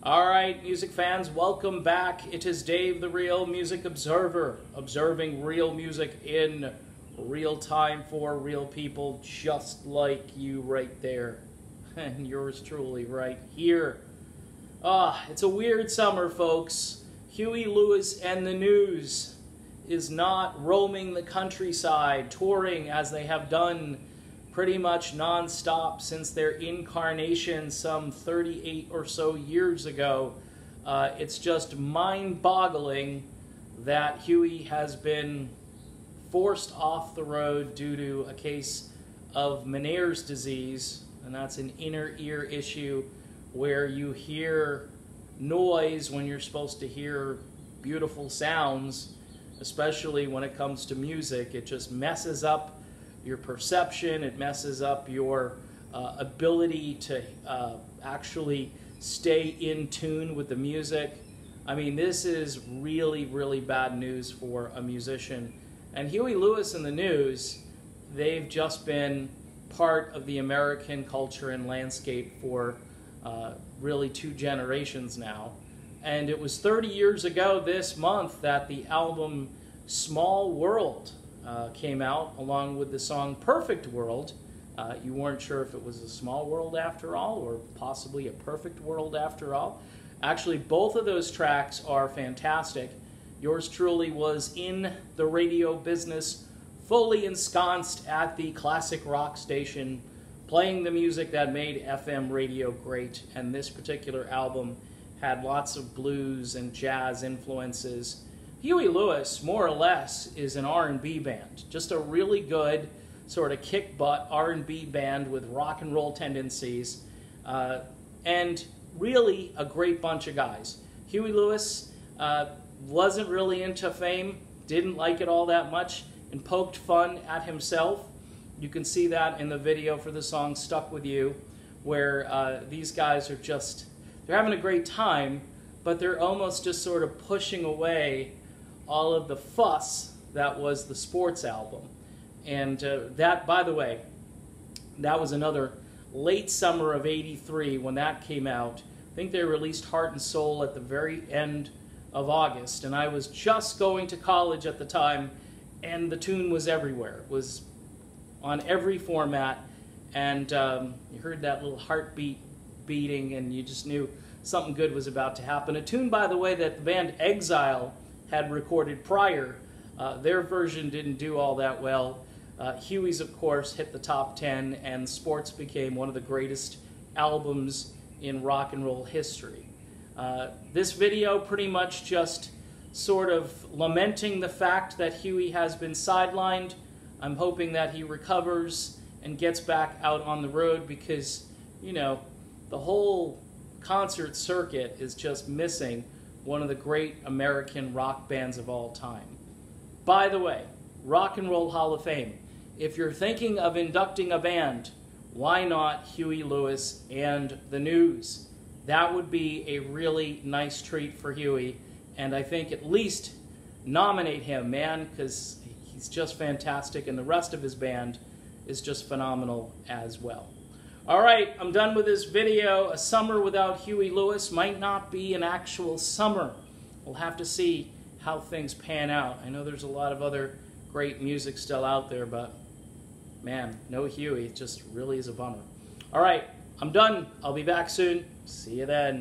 All right, music fans, welcome back. It is Dave, the Real Music Observer, observing real music in real time for real people, just like you right there. And yours truly right here. It's a weird summer, folks. Huey Lewis and the News is not roaming the countryside, touring as they have done pretty much non-stop since their incarnation some 38 or so years ago. It's just mind-boggling that Huey has been forced off the road due to a case of Meniere's disease, and that's an inner ear issue where you hear noise when you're supposed to hear beautiful sounds, especially when it comes to music. It just messes up your perception, it messes up your ability to actually stay in tune with the music. I mean, this is really, really bad news for a musician. And Huey Lewis and the News, they've just been part of the American culture and landscape for really 2 generations now. And it was 30 years ago this month that the album Small World came out, along with the song Perfect World. You weren't sure if it was a small world after all, or possibly a perfect world after all. Actually, both of those tracks are fantastic. Yours truly was in the radio business, fully ensconced at the classic rock station, playing the music that made FM radio great, and this particular album had lots of blues and jazz influences. Huey Lewis, more or less, is an R&B band, just a really good sort of kick-butt R&B band with rock and roll tendencies, and really a great bunch of guys. Huey Lewis wasn't really into fame, didn't like it all that much, and poked fun at himself. You can see that in the video for the song Stuck With You, where these guys are just, they're having a great time, but they're almost just sort of pushing away all of the fuss that was the sports album. And that, by the way, that was another late summer of '83 when that came out. I think they released Heart and Soul at the very end of August, and I was just going to college at the time, and the tune was everywhere. It was on every format, and you heard that little heartbeat beating, and you just knew something good was about to happen. A tune, by the way, that the band Exile had recorded prior. Their version didn't do all that well. Huey's, of course, hit the top 10, and Sports became one of the greatest albums in rock and roll history. This video pretty much just sort of lamenting the fact that Huey has been sidelined. I'm hoping that he recovers and gets back out on the road because, you know, the whole concert circuit is just missing one of the great American rock bands of all time. By the way, Rock and Roll Hall of Fame. If you're thinking of inducting a band, why not Huey Lewis and the News? That would be a really nice treat for Huey, and I think at least nominate him, man, because he's just fantastic, and the rest of his band is just phenomenal as well. All right, I'm done with this video. A summer without Huey Lewis might not be an actual summer. We'll have to see how things pan out. I know there's a lot of other great music still out there, but man, no Huey, it just really is a bummer. All right, I'm done. I'll be back soon. See you then.